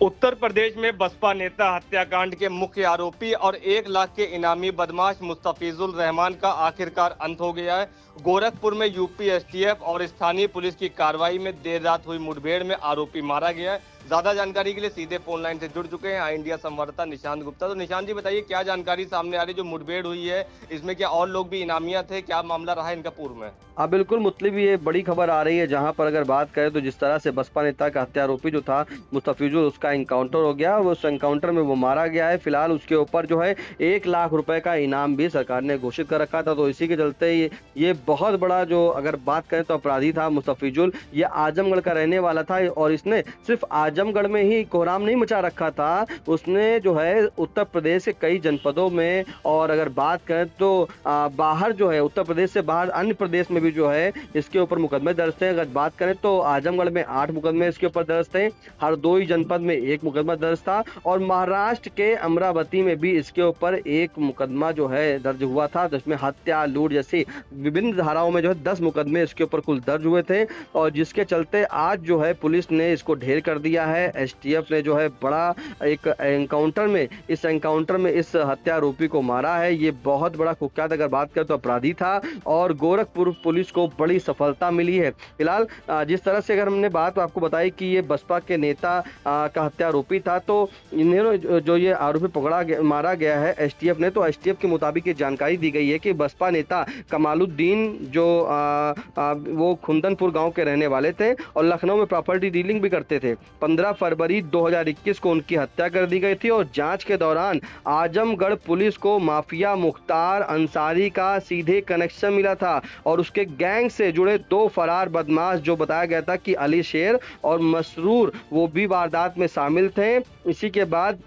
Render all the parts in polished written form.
उत्तर प्रदेश में बसपा नेता हत्याकांड के मुख्य आरोपी और 1 लाख के इनामी बदमाश मुस्तफिजुल रहमान का आखिरकार अंत हो गया है। गोरखपुर में यूपी एसटीएफ और स्थानीय पुलिस की कार्रवाई में देर रात हुई मुठभेड़ में आरोपी मारा गया है। ज्यादा जानकारी के लिए सीधे फोन लाइन से जुड़ चुके हैं आई इंडिया संवाददाता निशांत गुप्ता। तो निशांत जी बताइए, क्या जानकारी सामने आ रही, जो मुठभेड़ हुई है इसमें क्या और लोग भी इनामिया थे, क्या मामला रहा इनका पूर्व में? हाँ बिल्कुल मुतलिब, ये बड़ी खबर आ रही है जहां पर अगर बात करें तो जिस तरह से बसपा नेता का हत्या आरोपी जो था मुस्तफिजुल, उसका एनकाउंटर हो गया, उस एनकाउंटर में वो मारा गया है। फिलहाल उसके ऊपर जो है 1 लाख रुपए का इनाम भी सरकार ने घोषित कर रखा था। तो इसी के चलते ये बहुत बड़ा, जो अगर बात करें तो अपराधी था मुस्तफिजुल। ये आजमगढ़ का रहने वाला था और इसने सिर्फ आजमगढ़ में ही कोहराम नहीं मचा रखा था, उसने जो है उत्तर प्रदेश के कई जनपदों में, और अगर बात करें तो बाहर जो है उत्तर प्रदेश से बाहर अन्य प्रदेश में भी जो है इसके ऊपर मुकदमे दर्ज थे। अगर बात करें तो आजमगढ़ में 8 मुकदमे इसके ऊपर दर्ज थे, हरदोई जनपद में 1 मुकदमा दर्ज था और महाराष्ट्र के अमरावती में भी इसके ऊपर 1 मुकदमा जो है दर्ज हुआ था, जिसमें हत्या, लूट जैसी विभिन्न धाराओं में जो है 10 मुकदमे इसके ऊपर कुल दर्ज हुए थे। और जिसके चलते आज जो है पुलिस ने इसको ढेर कर दिया है। एसटीएफ ने जो है बड़ा एक एनकाउंटर में इस हत्या आरोपी को मारा है। ये बहुत बड़ा कुख्यात अगर बात करें तो अपराधी था और गोरखपुर पुलिस को बड़ी सफलता मिली है। फिलहाल जिस तरह से अगर हमने बात आपको बताई कि ये बसपा के नेता का हत्या आरोपी था, तो इन्हें जो ये आरोपी मारा गया है एसटीएफ ने, तो एसटीएफ के मुताबिक ये जानकारी दी गई है कि बसपा नेता कमालुद्दीन जो वो खुंदनपुर गांव के रहने वाले थे और लखनऊ में प्रॉपर्टी डीलिंग भी करते थे। 15 फरवरी 2021 को उनकी हत्या कर दी गई थी और जांच के दौरान आजमगढ़ पुलिस को माफिया मुख्तार अंसारी का सीधे कनेक्शन मिला था और उसके गैंग से जुड़े 2 फरार बदमाश, जो बताया गया था कि अली शेर और मसरूर, वो भी वारदात में शामिल थे। इसी के बाद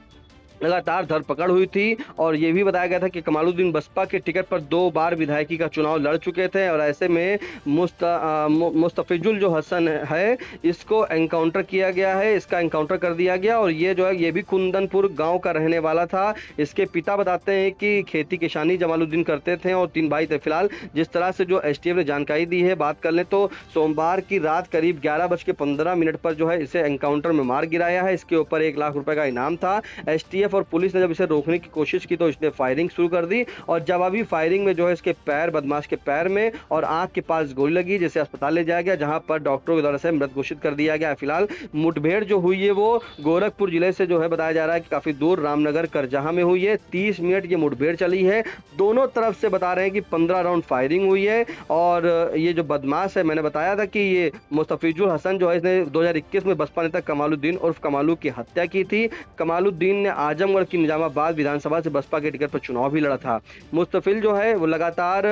लगातार धरपकड़ हुई थी और ये भी बताया गया था कि कमालुद्दीन बसपा के टिकट पर 2 बार विधायकी का चुनाव लड़ चुके थे और ऐसे में मुस्तफिजुल जो हसन है, इसको एनकाउंटर किया गया है, इसका एनकाउंटर कर दिया गया। और ये जो है ये भी कुंदनपुर गांव का रहने वाला था। इसके पिता बताते हैं कि खेती किसानी जमालुद्दीन करते थे और 3 भाई थे। फिलहाल जिस तरह से जो एसटीएफ ने जानकारी दी है, बात कर ले तो सोमवार की रात करीब 11:15 पर जो है इसे एनकाउंटर में मार गिराया है। इसके ऊपर 1 लाख रुपए का इनाम था। एसटीएफ और पुलिस ने जब इसे रोकने की कोशिश की तो इसने फायरिंग शुरू कर दी और जवाबी फायरिंग में जो है इसके बदमाश के पैर में और आंख के पास गोली लगी, जिसे अस्पताल ले जाया गया, जहां पर डॉक्टरों के द्वारा से मृत घोषित कर दिया गया। फिलहाल मुठभेड़ जो हुई है वो गोरखपुर जिले से जो है बताया जा रहा है कि काफी दूर रामनगर करजहां में हुई है। 30 मिनट ये मुठभेड़ चली है। दोनों तरफ से बता रहे हैं कि 15 राउंड फायरिंग हुई है और ये जो बदमाश है, मैंने बताया था कि ये मुस्तफिजुल हसन जो है, इसने 2021 में बसपा नेता कमालुद्दीन उर्फ कमालू की हत्या की थी। कमालुद्दीन ने आजमगढ़ की निजामाबाद विधानसभा से बसपा के टिकट पर चुनाव भी लड़ा था। मुस्तफिल जो है वो लगातार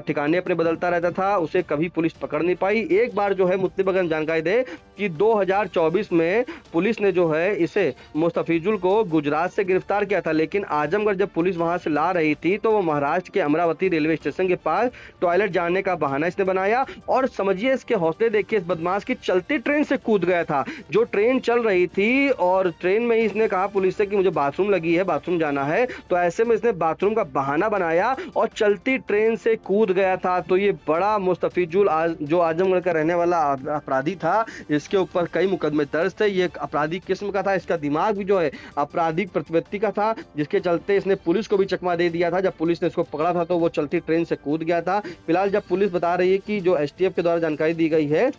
ठिकाने अपने बदलता रहता था, उसे कभी पुलिस पकड़ नहीं पाई। एक बार जो है मुतलिब जानकारी दे कि 2024 में पुलिस ने जो है इसे मुस्तफिजुल को गुजरात से गिरफ्तार किया था, लेकिन आजमगढ़ जब पुलिस वहां से ला रही थी तो वो महाराष्ट्र के अमरावती रेलवे स्टेशन के पास टॉयलेट जाने का बहाना इसने बनाया और समझिए इसके हौसले देखिए, इस बदमाश की चलती ट्रेन से कूद गया था। जो ट्रेन चल रही थी और ट्रेन में ही इसने कहा पुलिस से कि मुझे बाथरूम लगी है, बाथरूम जाना है, तो ऐसे में इसने बाथरूम का बहाना बनाया और चलती ट्रेन से कूद गया था। तो ये बड़ा मुस्तफिजुल जो आजमगढ़ का रहने वाला अपराधी था, इसके ऊपर कई मुकदमे दर्ज थे। ये अपराधी किस्म का था, इसका दिमाग भी जो है आपराधिक प्रवृत्ति का था, जिसके चलते इसने पुलिस को भी चकमा दे दिया था। जब पुलिस ने इसको पकड़ा था तो वो चलती ट्रेन से कूद गया था। फिलहाल जब पुलिस बता रही है कि जो एसटीएफ के द्वारा जानकारी दी गई है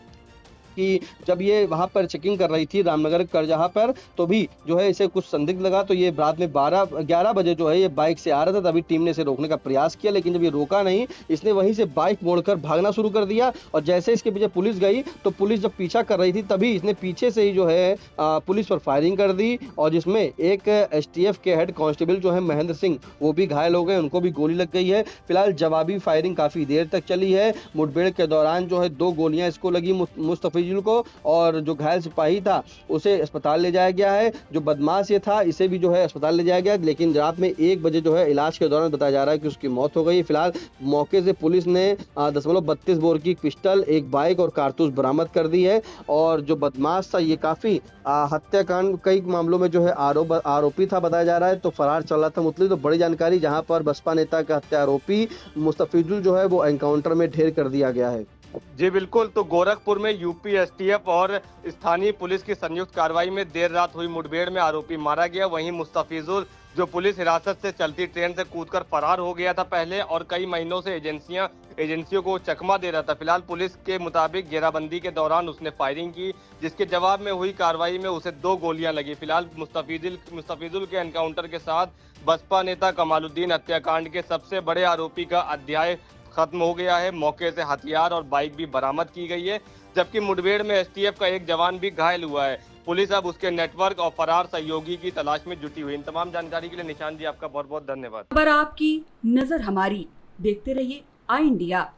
कि जब ये वहां पर चेकिंग कर रही थी रामनगर करजहां पर, तो भी जो है इसे कुछ संदिग्ध लगा, तो ये रात में 11 बजे जो है ये बाइक से आ रहा था। तभी टीम ने इसे रोकने का प्रयास किया, लेकिन जब ये रोका नहीं, इसने वहीं से बाइक मोड़कर भागना शुरू कर दिया और जैसे इसके पीछे पुलिस गई तो पुलिस जब पीछा कर रही थी तभी इसने पीछे से ही जो है पुलिस पर फायरिंग कर दी और जिसमें एक एसटीएफ के हेड कांस्टेबल जो है महेंद्र सिंह, वो भी घायल हो गए, उनको भी गोली लग गई है। फिलहाल जवाबी फायरिंग काफी देर तक चली है। मुठभेड़ के दौरान जो है 2 गोलियां इसको लगी मुस्तफिजुल को और जो घायल सिपाही था उसे अस्पताल ले जाया गया है। जो बदमाश ये था इसे भी जो है अस्पताल ले जाया गया, लेकिन रात में 1 बजे जो है इलाज के दौरान बताया जा रहा है कि उसकी मौत हो गई। फिलहाल मौके से पुलिस ने 0.32 बोर की पिस्टल, 1 बाइक और कारतूस बरामद कर दी है और जो बदमाश था ये काफी हत्याकांड कई मामलों में जो है आरोपी था बताया जा रहा है, तो फरार चल रहा था। मुतलिब तो बड़ी जानकारी, जहां पर बसपा नेता का हत्या आरोपी मुस्तफिजुल जो है वो एनकाउंटर में ढेर कर दिया गया है। जी बिल्कुल, तो गोरखपुर में यूपी एसटीएफ और स्थानीय पुलिस की संयुक्त कार्रवाई में देर रात हुई मुठभेड़ में आरोपी मारा गया। वहीं मुस्तफिजुल जो पुलिस हिरासत से चलती ट्रेन से कूदकर फरार हो गया था पहले, और कई महीनों से एजेंसियों को चकमा दे रहा था। फिलहाल पुलिस के मुताबिक घेराबंदी के दौरान उसने फायरिंग की, जिसके जवाब में हुई कार्रवाई में उसे 2 गोलियां लगी। फिलहाल मुस्तफिजुल के एनकाउंटर के साथ बसपा नेता कमालुद्दीन हत्याकांड के सबसे बड़े आरोपी का अध्याय खत्म हो गया है। मौके से हथियार और बाइक भी बरामद की गई है, जबकि मुठभेड़ में एसटीएफ का एक जवान भी घायल हुआ है। पुलिस अब उसके नेटवर्क और फरार सहयोगी की तलाश में जुटी हुई। इन तमाम जानकारी के लिए निशान जी आपका बहुत बहुत धन्यवाद। खबर आपकी, नजर हमारी, देखते रहिए आई इंडिया।